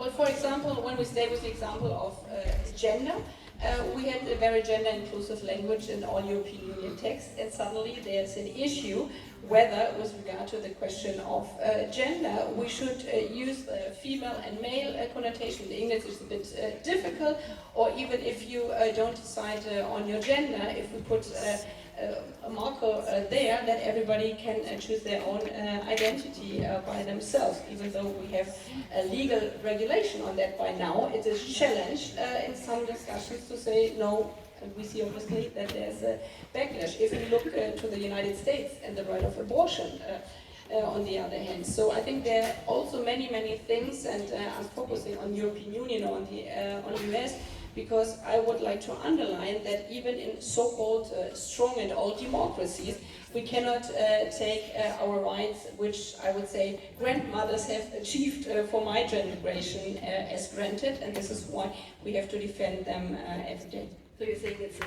Well, for example, when we stay with the example of gender, we had a very gender-inclusive language in all European Union texts, and suddenly there's an issue whether, with regard to the question of gender, we should use female and male connotation. The English is a bit difficult, or even if you don't decide on your gender, if we put a marker there, that everybody can choose their own identity by themselves, even though we have a legal regulation on that by now. It is challenged in some discussions to say no, and we see obviously that there's a backlash. If we look to the United States and the right of abortion, on the other hand. So I think there are also many things, and I'm focusing on European Union or on the US, because I would like to underline that even in so-called strong and old democracies, we cannot take our rights, which I would say grandmothers have achieved for my generation, as granted, and this is why we have to defend them every day. So you're saying it's